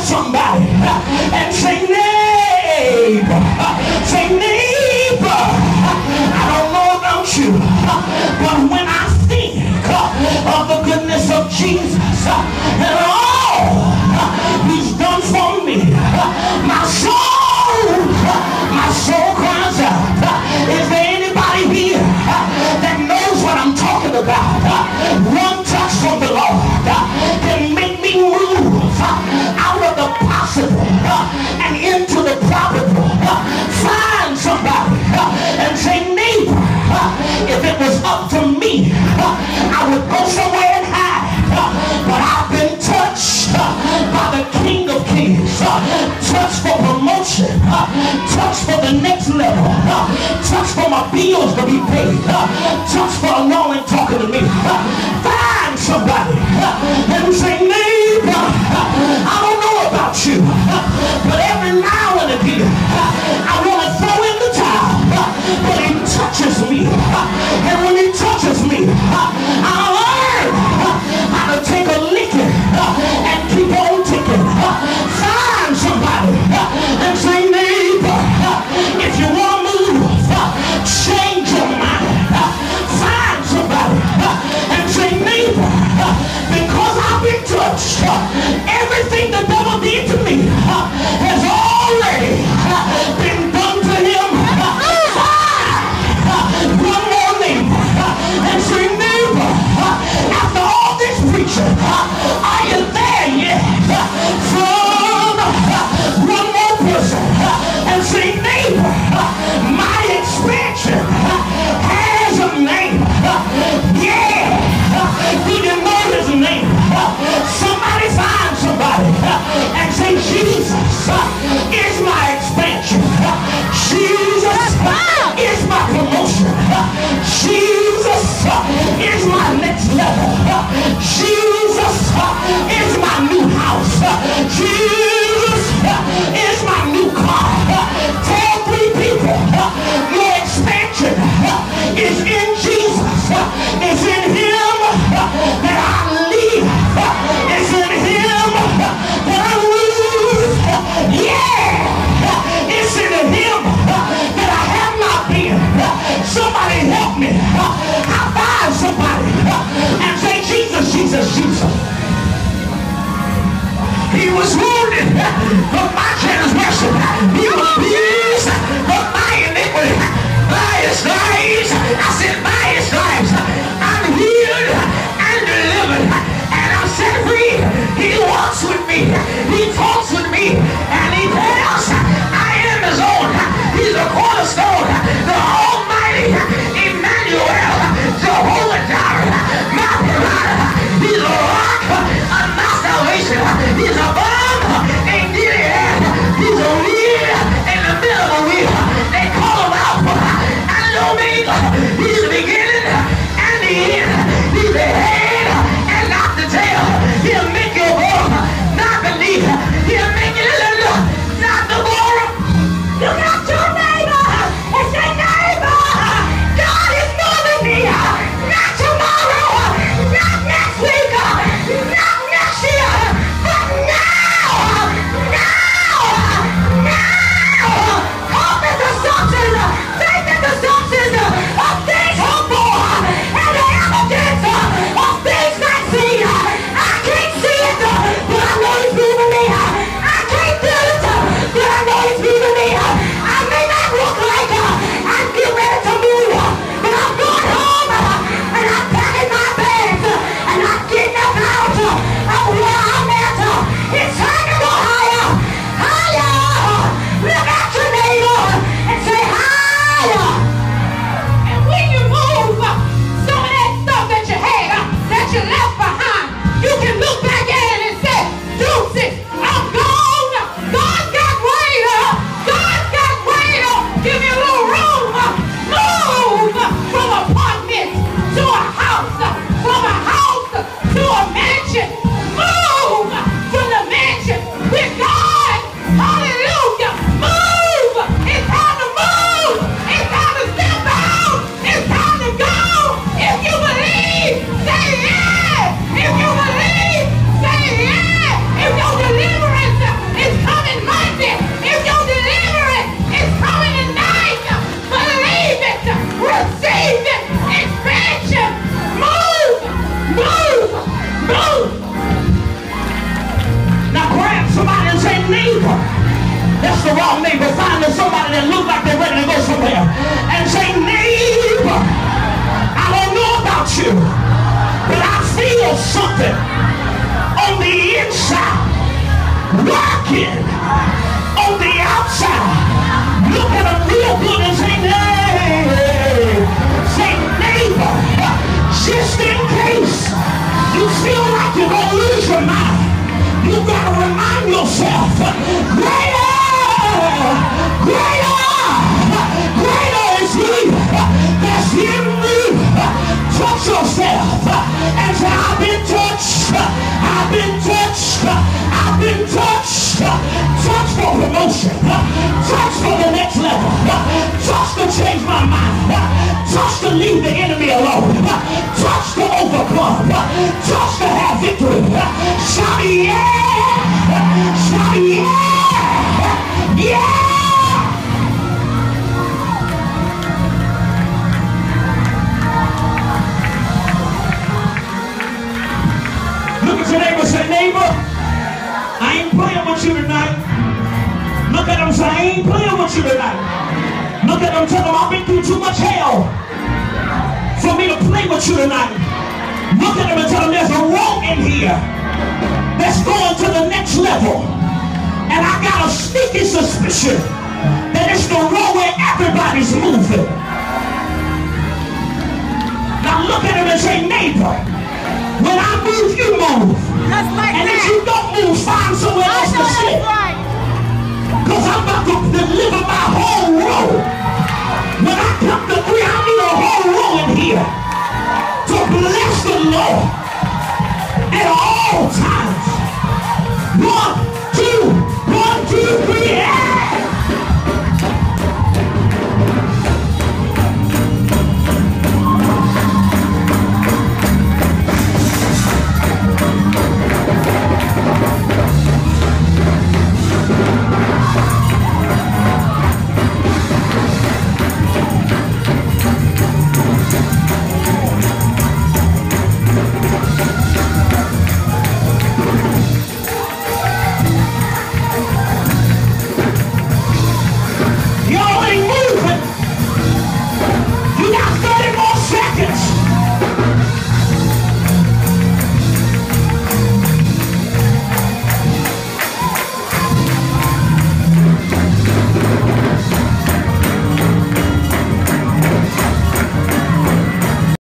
somebody and say, neighbor, say, neighbor, I don't know about you, but when I think of the goodness of Jesus and all he's done for me, my soul cries out. Is there anybody here that knows what I'm talking about? One touch from the Lord can make me move out of the possible and into the probable. Find somebody and say, neighbor, if it was up to me, I would go somewhere and hide. But I've been touched by the King of Kings. Touched for promotion. Touched for the next level. Touched for my bills to be paid. Touched for anointing talking to me. Find somebody and say, neighbor, I don't know about you, but every now and again I want to throw in the towel, but he touches me. And when he touches me, I learn how to take a licking and keep on ticking. Find somebody and say, neighbor, if you want to move, change your mind. Find somebody and say, neighbor, because I've been touched, everything the devil did to me has already been done to him. Find one more neighbor and say, neighbor, after all this preaching, are you there yet? From one more person and say, neighbor, my expansion has a name. Yeah, do you know his name? Somebody find somebody and say, Jesus is my expansion. Jesus is my promotion. Jesus is my next level. Jesus is my new house. Jesus is my new car. Tell 3 people your expansion is in Jesus. It's in him that I live. It's in him that I move. Yeah, it's in him that I have not been. Somebody help me. High five somebody and say, Jesus, Jesus, Jesus. He was wounded for my transgression. He was bruised for my iniquity. By his stripes, I said, by his stripes, I'm healed and delivered, and I'm set free. He walks with me. He talks with me, and he tells I am his own. He's a cornerstone, the Almighty Emmanuel, Jehovah Jireh, my provider. He's a rock of my salvation. He's a bomb in Gilead. He's a wheel in the middle of a wheel. They call him Alpha and Omega. He's the beginning and the end. He's the head and not the tail. He'll make you above, not beneath. neighbor, that's the wrong neighbor, find somebody that looks like they're ready to go somewhere and say, neighbor, I don't know about you, but I feel something on the inside working on the outside. Look at them real good and say, hey, say, neighbor, just in case you feel like you're going to lose your mind, you got to remind yourself, greater, greater, greater is he that's in me. Touch yourself and say, I've been touched, I've been touched, I've been touched. Touch for promotion, touch for the next level, touch to change my mind, touch to leave the enemy alone, touch to overcome, touch to have victory. Shout yeah! Shout yeah! Yeah! Look at your neighbor, say, neighbor, I ain't playing with you tonight. Look at him, say, I ain't playing with you tonight. Look at him, tell him, I've been through too much hell for me to play with you tonight. Look at him and tell him, there's a road in here that's going to the next level. And I got a sneaky suspicion that it's the road where everybody's moving. Now look at him and say, neighbor, when I move, you move. Like and that. If you don't move, find somewhere else to sit. Because I'm about to deliver my whole row. When I come to 3, I need a whole row in here to bless the Lord at all times. Lord,